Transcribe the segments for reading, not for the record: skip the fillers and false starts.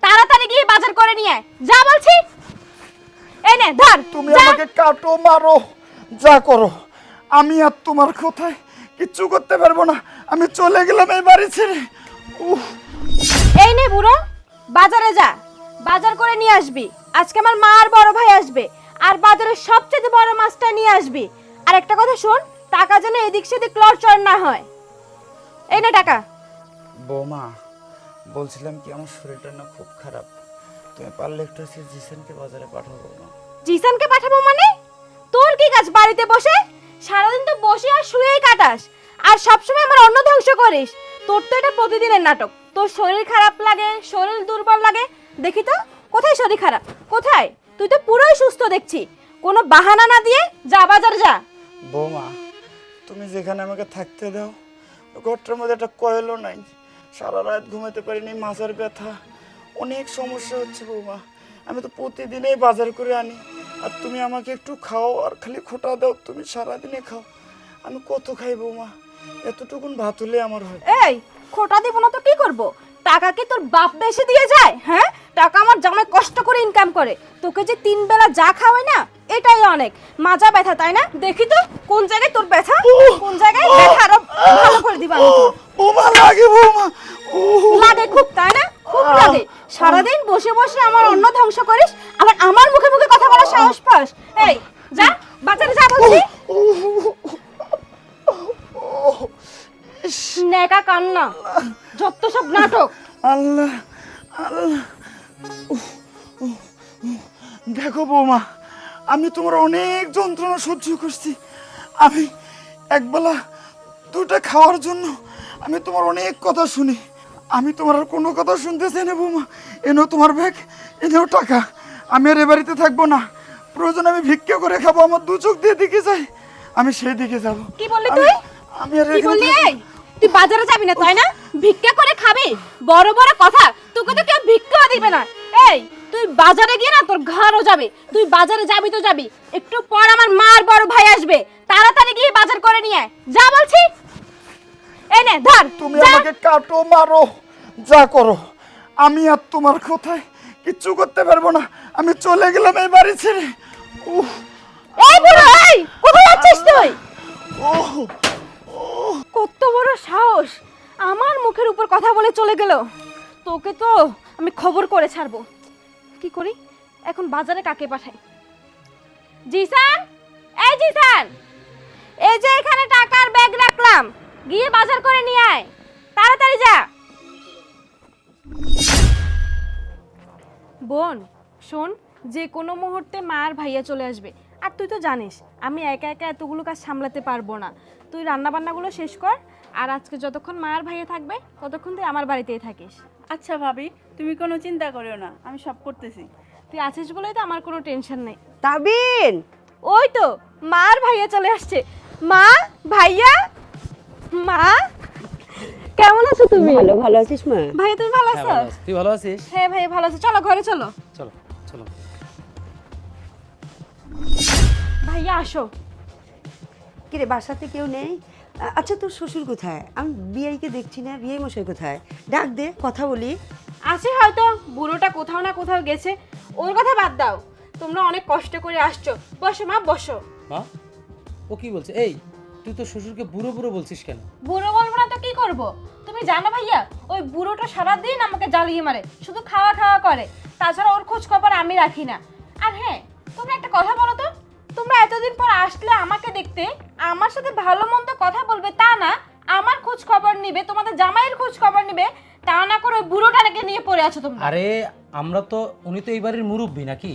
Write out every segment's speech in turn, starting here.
তাড়াতাড়ি গিয়ে বাজার করে নিয়ে আয়, যা বলছি। এই নে ধর। তুমি আমাকে কাটো মারো যা করো, আমি আর তোমার কথায় কিচ্ছু করতে পারবো না। আমি চলে গেলাম এই বাড়ি ছেড়ে। উফ, এই নে বুড়ো, বাজারে যা, বাজার করে নিয়ে আসবি। আজকে আমার মা আর বড় ভাই আসবে, আর বাজারের সবচেয়ে বড় মাছটা নিয়ে আসবি। আর একটা কথা শোন, টাকা যেন এদিক সেদিক লড়চড় না হয়। এই নে টাকা। বৌমা বলছিলাম কি, আমার শরীরটা না খুব খারাপ, তুমি পারলে একটু জিসানকে বাজারে পাঠাবো না? জিসানকে পাঠাবো মানে? তোর কি কাজ বাড়িতে বসে? সারাদিন তো বসে আর শুয়েই কাটাস, আর সবসময় আমার অন্ন ধ্বংস করিস। তোর তো এটা প্রতিদিনের নাটক। তোর শরীর খারাপ লাগে, শরীর দুর্বল লাগে, দেখি তো কোথায় শরীর খারাপ, কোথায়? তুই তো পুরোই সুস্থ দেখছি। কোনো বাহানা না দিয়ে যা বাজার যা। বৌমা তুমি যেখানে আমাকে থাকতে দাও, ঘরটার মধ্যে একটা কয়েলও নাই, সারা রাত ঘুমাতে পারিনি, মাজার ব্যথা, অনেক সমস্যা হচ্ছে বৌমা। আমি তো প্রতিদিনই বাজার করে আনি, আর তুমি আমাকে একটু খাও আর খালি খোটা দাও, তুমি সারাদিনে খাও। আমি কত খাই বৌমা, এতটুকুন ভাত হলে আমার হয়। এই খোটা দিব না তো কি করব? টাকা কি তোর বাপ বেশি দিয়ে যায়? হ্যাঁ, টাকা আমার জামাই কষ্ট করে ইনকাম করে। তোকে যে 3 বেলা যা খাওয়াই না, এটাই অনেক। মাজা ব্যথা তাই না? দেখি তো কোন জায়গায় তোর ব্যথা, কোন জায়গায় ব্যথা, আরো ভালো করে দিবা আমি তোর। বৌমা লাগে বৌমা, লাগে খুব তাই না? খুব লাগে। সারাদিন বসে বসে আমার অন্ন ধ্বংস করিস, আবার আমার মুখে মুখে কথা বলার সাহস পাস? এই যা বাজারে যা বলছি। নেকা কান্না, যত সব নাটক। আল্লাহ আল্লাহ। দেখো বৌমা, আমি তোমার অনেক যন্ত্রণা সহ্য করছি। আমি একবেলা দুটা খাওয়ার জন্য আমি তোমার অনেক কথা শুনি। আমি তোমার আর কোনো কথা শুনতে চাই না বৌমা। এনেও তোমার ব্যাগ, এনেও টাকা। আমি আর এ বাড়িতে থাকবো না, প্রয়োজন আমি ভিক্ষা করে খাবো। আমার দু চোখ দিয়ে দিকে যাই, আমি সেই দিকে যাব। কি বললি তুই? আমি আর কি এখানে বললি? থাকবো এই তুই বাজারে যাবি না তাই না? ভিক্ষা করে খাবি? বড় বড় কথা, তোকে তো কেউ ভিক্ষা দিবে না। এই তুই বাজারে গিয়ে না তোর ঘরও যাবে। তুই বাজারে যাবি তো যাবি, একটু পর আমার মা আর বড় ভাই আসবে। তাড়াতাড়ি গিয়ে বাজার করে নিয়ে আয়, যা বলছি। এই নে ধর। তুমি আমাকে কাটো মারো যা করো, আমি আর তোমার কথায় কিচ্ছু করতে পারবো না। আমি চলে গেলাম এই বাড়ি ছেড়ে। উফ, এই বুড়ো, এই কোথায় যাচ্ছিস তুই? উফ, কত বড় সাহস, আমার মুখের উপর কথা বলে চলে গেল। তোকে তো আমি খবর করে ছাড়বো। কি করি এখন, বাজারে কাকে পাঠাই? জিসান, এই জিসান, এই যে এখানে টাকার ব্যাগ রাখলাম, গিয়ে বাজার করে নিয়ে আয়, তাড়াতাড়ি যা। বোন শোন, যে কোনো মুহূর্তে মা আর ভাইয়া চলে আসবে। আর তুই তো জানিস আমি একা একা এতগুলো কাজ সামলাতে পারবো না। তুই রান্না বান্নাগুলো শেষ কর, আর আজকে যতক্ষণ মা আর ভাইয়া থাকবে ততক্ষণ তুই আমার বাড়িতেই থাকিস। আচ্ছা ভাবি, তুমি কোনো চিন্তা করিও না, আমি সব করতেছি। তুই আছিস বলেই তো আমার কোনো টেনশন নেই। তাবিন, ওই তো মা আর ভাইয়া চলে আসছে। মা, ভাইয়া, মা কেমন আছো তুমি? ভালো ভালো আছিস মা? ভাইয়া তুমি ভালো আছো? তুই ভালো আছিস? হ্যাঁ ভাইয়া ভালো আছো, চলো ঘরে চলো। চলো চলো। ভাইয়া আসো। কিরে বাসাতে কেউ নেই? আচ্ছা তোর শ্বশুর কোথায়? আমি বিআইকে দেখছি না, বিআই মশাই কোথায়? ডাক দে, কথা বলি। আছে হয়তো, বুড়োটা কোথাও না কোথাও গেছে। ওর কথা বাদ দাও, তোমরা অনেক কষ্ট করে আসছো। বসো মা বসো। মা, ও কি বলছে? এই তুই তো শ্বশুরকে বুড়ো বুড়ো বলছিস কেন? বুড়ো বলবো না তো কি করব? তুমি জানো ভাইয়া, ওই বুড়োটা সারাদিন আমাকে জ্বালিয়ে মারে, শুধু খাওয়া খাওয়া করে। তাছাড়া ওর খোঁজ খবর আমি রাখি না। আর হ্যাঁ, তোমরা একটা কথা বলো তো, তোমরা এতদিন পর আসলে আমাকে দেখতে, আমার সাথে ভালো মন্দ কথা বলবে তা না, আমার খোঁজ খবর নিবে, তোমাদের জামাইয়ের খোঁজ খবর নিবে, তা না করে ওই বুড়োটাকে নিয়ে পড়ে আছো তোমরা। আরে আমরা তো, উনি তো এই বাড়ির মুরব্বী নাকি?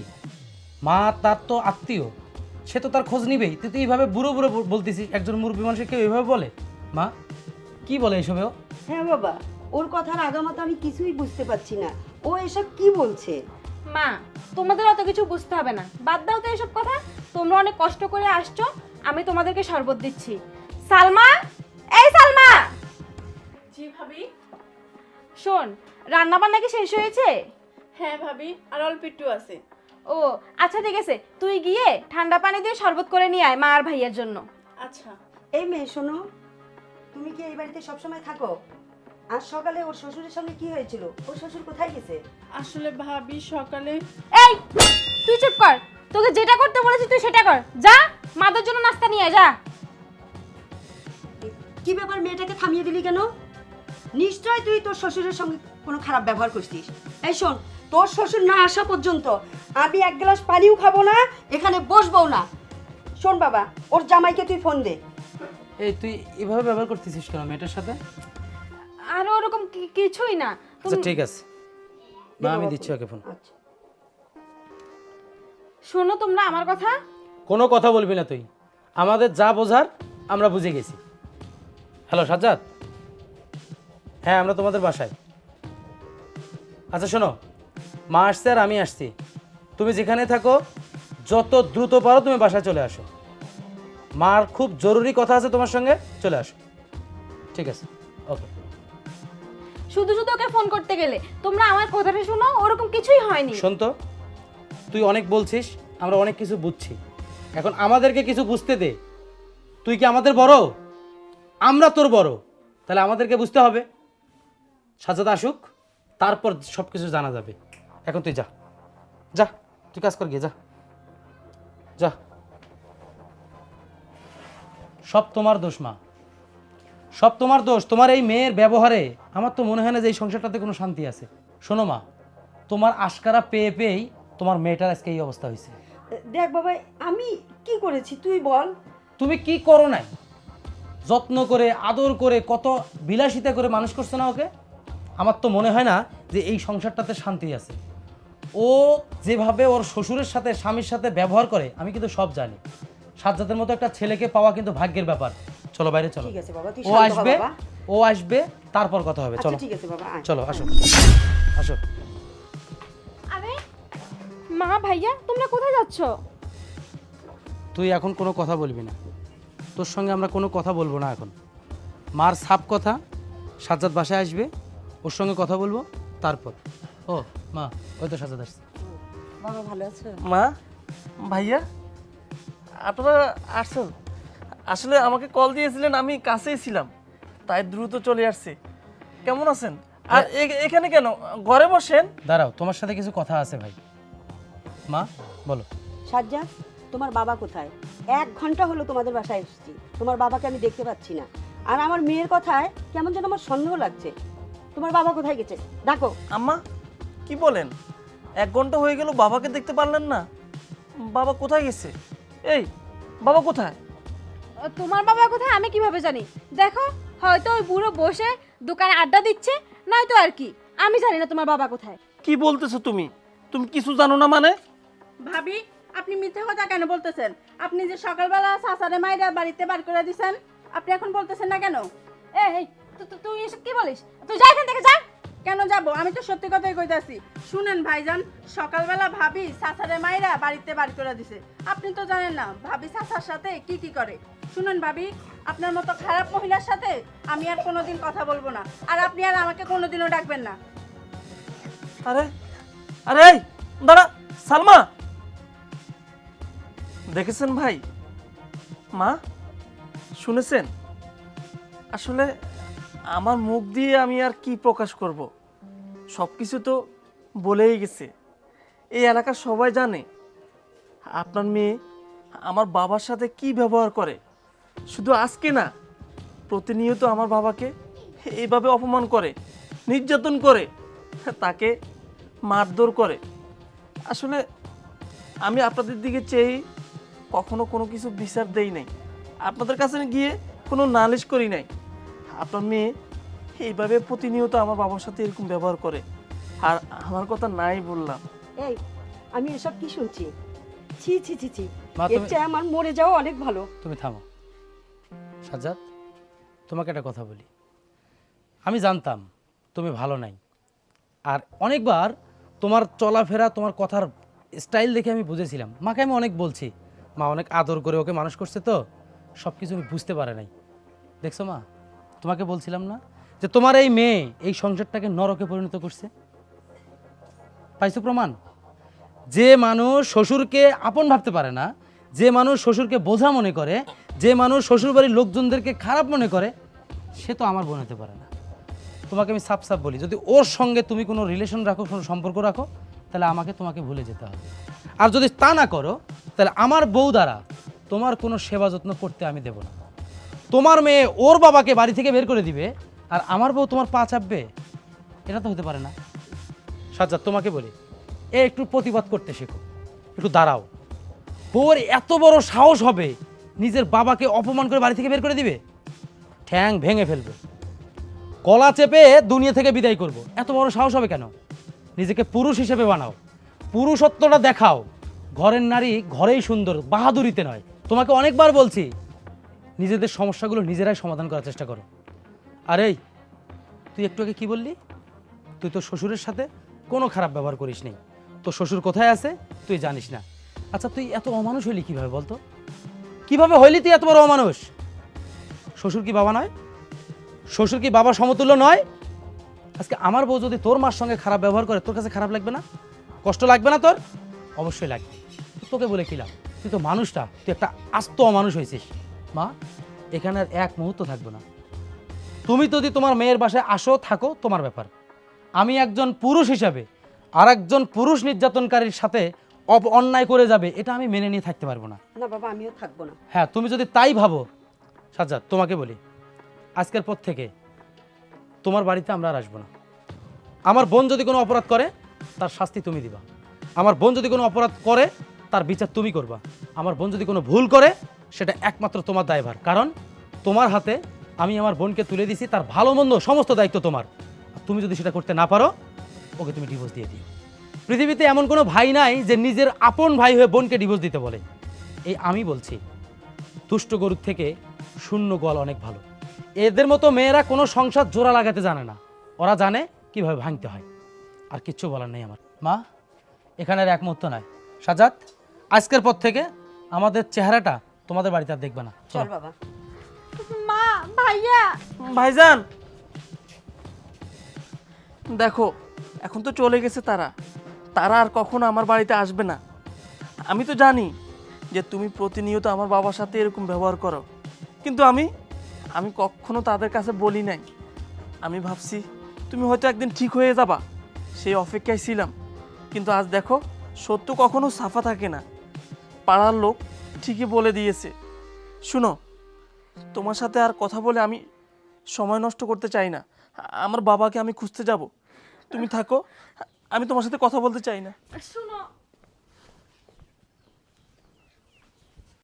মা তার তো আত্মীয়, সে তো তার খোঁজ নিবেই। তুই তো এইভাবে বুড়ো বুড়ো বলতেছিস, একজন মুরব্বী মানুষকে কেউ এইভাবে বলে? মা কি বলে এসবেও? হ্যাঁ বাবা, ওর কথার আগামাথা আমি কিছুই বুঝতে পারছি না। ও এসব কি বলছে? মা, তোমাদের অত কিছু বুঝতে হবে না, বাদ দাও তো এসব কথা। তোমরা অনেক কষ্ট করে আসছো, আমি তোমাদেরকে শরবত দিচ্ছি। সালমা, এই সালমা। জি ভাবি। শোন, রান্না বান্না কি শেষ হয়েছে? হ্যাঁ ভাবি, আর অল্প একটু আছে। ও আচ্ছা ঠিক আছে, তুই গিয়ে ঠান্ডা পানি দিয়ে শরবত করে নিয়ে আয় মা আর ভাইয়ার জন্য। আচ্ছা। এই মেয়ে শোনো, তুমি কি এই বাড়িতে সবসময় থাকো? আজ সকালে ওর শ্বশুরের সঙ্গে কি হয়েছিল? ওর শ্বশুর কোথায় গেছে? আসলে ভাবি সকালে এই তুই চুপ কর, তোকে যেটা করতে বলেছি তুই সেটা কর। যা মাদের জন্য নাস্তা নিয়ে আয়, যা। কি ব্যাপার, মেয়েটাকে থামিয়ে দিলি কেন? নিশ্চয় তুই তোর শ্বশুরের সঙ্গে কোনো খারাপ ব্যবহার করছিস। এই শোন, তোর শ্বশুর না আসা পর্যন্ত আমি এক গ্লাস পানিও খাবো না, এখানে বসবো না। শোন বাবা, ওর জামাইকে তুই ফোন দে। এই তুই এভাবে ব্যবহার করতেছিস কেন মেয়েটার সাথে? আর ওরকম কিছুই না। আচ্ছা ঠিক আছে মা, আমি দিচ্ছি ওকে ফোন। আচ্ছা, শোনো তোমরা আমার কথা। কোনো কথা বলবি না তুই, আমাদের যা বোঝার আমরা বুঝে গেছি। হ্যালো সাজ্জাদ, হ্যাঁ আমরা তোমাদের বাসায়। আচ্ছা শোনো, মা আসছে আর আমি আসছি, তুমি যেখানে থাকো যত দ্রুত পারো তুমি বাসায় চলে আসো। মার খুব জরুরি কথা আছে তোমার সঙ্গে, চলে আসো। ঠিক আছে, ওকে। শুধু শুধু ওকে ফোন করতে গেলে তোমরা আমার কথাটা শোনো, ওরকম কিছুই হয়নি। শোন তো, তুই অনেক বলছিস, আমরা অনেক কিছু বুঝছি, এখন আমাদেরকে কিছু বুঝতে দে। তুই কি আমাদের বড়? আমরা তোর বড়, তাহলে আমাদেরকে বুঝতে হবে। সাজ্জাদ আসুক, তারপর সব কিছু জানা যাবে। এখন তুই যা, যা তুই কাজ কর গিয়ে, যা যা। সব তোমার দোষ মা, সব তোমার দোষ। তোমার এই মেয়ের ব্যবহারে আমার তো মনে হয় না যে এই সংসারটাতে কোনো শান্তি আছে। শোনো মা, তোমার আশকারা পেয়ে পেয়েই তোমার মেয়েটার আজকে এই অবস্থা হয়েছে। দেখ বাবা, আমি কি করেছি তুই বল। তুমি কি করো নাই? যত্ন করে আদর করে কত বিলাসিতা করে মানুষ করছো না ওকে। আমার তো মনে হয় না যে এই সংসারটাতে শান্তি আছে। ও যেভাবে ওর শ্বশুরের সাথে স্বামীর সাথে ব্যবহার করে আমি কিন্তু সব জানি। সাজ্জাদের মতো একটা ছেলেকে পাওয়া কিন্তু ভাগ্যের ব্যাপার। চলো বাইরে চলো। ঠিক আছে বাবা, তুই ও শান্ত হ আসবে, বাবা। ও আসবে, তারপর কথা হবে। আচ্ছা চলো ঠিক আছে বাবা, আয়। চলো, আসো আসো। আরে মা ভাইয়া তোমরা কোথায় যাচ্ছ? তুই এখন কোনো কথা বলবি না, তোর সঙ্গে আমরা কোনো কথা বলবো না এখন। মার সাপ কথা, সাজ্জাদ বাসায় আসবে, ওর সঙ্গে কথা বলবো তারপর। ও মা, ওই তো সাজ্জাদ আসছে। বাবা ভালো আছো? মা, ভাইয়া, আপনারা আসছেন? আসলে আমাকে কল দিয়েছিলেন, আমি কাছেই ছিলাম, তাই দ্রুত চলে আসছি। কেমন আছেন? আর এখানে কেন? ঘরে বসেন। দাঁড়াও, তোমার সাথে কিছু কথা আছে ভাই। মা বলো। সাজ্জাদ, তোমার বাবা কোথায়? 1 ঘন্টা হলো তোমাদের বাসায় এসেছি, তোমার বাবাকে আমি দেখতে পাচ্ছি না। আর আমার মেয়ের কথায় কেমন যেন আমার সন্দেহ লাগছে। তোমার বাবা কোথায় গেছে? ডাকো। আম্মা, কি বলেন? 1 ঘন্টা হয়ে গেল, বাবাকে দেখতে পারলেন না? বাবা কোথায় গেছে? এই, বাবা কোথায়? তোমার বাবা কোথায় আমি কিভাবে জানি? দেখো, হয়তো ওই বুড়ো বসে দোকানে আড্ডা দিচ্ছে, নয়তো আর কি। আমি জানি না তোমার বাবা কোথায়। কি বলতেছো তুমি? তুমি কিছু জানো না মানে? ভাবি আপনি মিথ্যা কথা কেন বলতেছেন? আপনি যে সকালবেলা সাসারে মাইরা বাড়িতে বার করে দিছেন, আপনি এখন বলতেছেন না কেন? এই তুই এসব কি বলিস? তুই যা এখান থেকে, যা। কেন যাব? আমি তো সত্যি কথাই কইতাছি। শুনেন ভাইজান, সকালবেলা ভাবি সাসারে মাইরা বাড়িতে বার করে দিছে। আপনি তো জানেন না ভাবি সাসার সাথে কি কি করে। শুনেন ভাবি, আপনার মতো খারাপ মহিলার সাথে আমি আর কোনোদিন কথা বলবো না, আর আপনি আর আমাকে কোনোদিনও ডাকবেন না। আরে আরে, এই দাঁড়া। সালমা, দেখেছেন ভাই? মা, শুনেছেন? আসলে আমার মুখ দিয়ে আমি আর কি প্রকাশ করব? সব কিছু তো বলেই গেছে, এই এলাকার সবাই জানে আপনার মেয়ে আমার বাবার সাথে কি ব্যবহার করে। শুধু আজকে না, প্রতিনিয়ত আমার বাবাকে এইভাবে অপমান করে, নির্যাতন করে, তাকে মারধর করে। আসলে আমি আপনাদের দিকে চেয়ে কখনো কোনো কিছু বিচার দেই নাই, আপনাদের কাছে গিয়ে কোনো নালিশ করি নাই। আপনার মেয়ে এইভাবে প্রতিনিয়ত আমার বাবার সাথে এরকম ব্যবহার করে, আর আমার কথা নাই বললাম। এই, আমি এসব কি শুনছি? ছি ছি ছি ছি, মা, এর চেয়ে আমার মরে যাওয়া অনেক ভালো। তুমি থামো। সাজ্জাদ, তোমাকে একটা কথা বলি। আমি জানতাম তুমি ভালো নাই, আর অনেকবার তোমার চলাফেরা, তোমার কথার স্টাইল দেখে আমি বুঝেছিলাম। মাকে আমি অনেক বলছি, মা অনেক আদর করে ওকে মানুষ করছে, তো সব কিছু আমি বুঝতে পারে নাই। দেখছো মা, তোমাকে বলছিলাম না যে তোমার এই মেয়ে এই সংসারটাকে নরকে পরিণত করছে? পাইছো প্রমাণ? যে মানুষ শ্বশুরকে আপন ভাবতে পারে না, যে মানুষ শ্বশুরকে বোঝা মনে করে, যে মানুষ শ্বশুরবাড়ির লোকজনদেরকে খারাপ মনে করে, সে তো আমার বোন হতে পারে না। তোমাকে আমি সাপ সাপ বলি, যদি ওর সঙ্গে তুমি কোনো রিলেশন রাখো, কোনো সম্পর্ক রাখো, তাহলে আমাকে তোমাকে ভুলে যেতে হবে। আর যদি তা না করো, তাহলে আমার বউ দ্বারা তোমার কোনো সেবা যত্ন করতে আমি দেব না। তোমার মেয়ে ওর বাবাকে বাড়ি থেকে বের করে দিবে, আর আমার বউ তোমার পা চাপবে, এটা তো হতে পারে না। সাজ্জাদ, তোমাকে বলি, একটু প্রতিবাদ করতে শেখো, একটু দাঁড়াও। বউর এত বড় সাহস হবে নিজের বাবাকে অপমান করে বাড়ি থেকে বের করে দিবে? ঠ্যাং ভেঙে ফেলবে, গলা চেপে দুনিয়া থেকে বিদায় করব। এত বড় সাহস হবে কেন? নিজেকে পুরুষ হিসেবে বানাও, পুরুষত্বটা দেখাও। ঘরের নারী ঘরেই সুন্দর, বাহাদুরিতে নয়। তোমাকে অনেকবার বলছি, নিজেদের সমস্যাগুলো নিজেরাই সমাধান করার চেষ্টা করো। আর এই, তুই একটু আগে কি বললি? তুই তোর শ্বশুরের সাথে কোনো খারাপ ব্যবহার করিস নি, তোর শ্বশুর কোথায় আছে তুই জানিস না। আচ্ছা, তুই এত অমানুষ হইলি কিভাবে বলতো? কিভাবে হইলি তুই এত বড় অমানুষ? শ্বশুর কি বাবা নয়? শ্বশুর কি বাবা সমতুল্য নয়? আজকে আমার বউ যদি তোর মার সঙ্গে খারাপ ব্যবহার করে, তোর কাছে খারাপ লাগবে না? কষ্ট লাগবে না তোর? অবশ্যই লাগবে। তোকে বলে কি লাভ? তুই তো মানুষটা, তুই একটা আস্ত অমানুষ হয়েছিস। মা, এখানে আর এক মুহূর্ত থাকবে না। তুমি যদি তোমার মেয়ের বাসায় আসো থাকো তোমার ব্যাপার। আমি একজন পুরুষ হিসাবে আর একজন পুরুষ নির্যাতনকারীর সাথে অন্যায় করে যাবে, এটা আমি মেনে নিয়ে থাকতে পারবো না। না বাবা, আমিও থাকবো না। হ্যাঁ, তুমি যদি তাই ভাবো, সাজ্জাদ তোমাকে বলি, আজকের পর থেকে তোমার বাড়িতে আমরা আর আসবো না। আমার বোন যদি কোনো অপরাধ করে তার শাস্তি তুমি দিবা। আমার বোন যদি কোনো অপরাধ করে তার বিচার তুমি করবা। আমার বোন যদি কোনো ভুল করে সেটা একমাত্র তোমার দায়ভার, কারণ তোমার হাতে আমি আমার বোনকে তুলে দিছি, তার ভালো মন্দ সমস্ত দায়িত্ব তোমার। আর তুমি যদি সেটা করতে না পারো, ওকে তুমি ডিভোর্স দিয়ে দিও। পৃথিবীতে এমন কোনো ভাই নাই যে নিজের আপন ভাই হয়ে বোনকে ডিভোর্স দিতে বলে। এই আমি বলছি, দুষ্ট গরুর থেকে শূন্য গোয়াল অনেক ভালো। এদের মতো মেয়েরা কোনো সংসার জোড়া লাগাতে জানে না, ওরা জানে কিভাবে ভাঙতে হয়। আর কিচ্ছু বলার নেই আমার। মা, এখানে আর এক মুহূর্ত নাই। সাজ্জাদ, আজকের পর থেকে আমাদের চেহারাটা তোমাদের বাড়িতে আর দেখবে না। চল বাবা। মা, ভাইয়া, ভাইজান, দেখো এখন তো চলে গেছে তারা। তারা আর কখনো আমার বাড়িতে আসবে না। আমি তো জানি যে তুমি প্রতিনিয়ত আমার বাবার সাথে এরকম ব্যবহার করো, কিন্তু আমি কখনো তাদের কাছে বলি নাই। আমি ভাবছি তুমি হয়তো একদিন ঠিক হয়ে যাবা, সেই অপেক্ষায় ছিলাম। কিন্তু আজ দেখো, সত্য কখনো সাফা থাকে না। পাড়ার লোক ঠিকই বলে দিয়েছে। শুনো, তোমার সাথে আর কথা বলে আমি সময় নষ্ট করতে চাই না। আমার বাবাকে আমি খুঁজতে যাব, তুমি থাকো, আমি তোমার সাথে কথা বলতে চাই না। শুনো,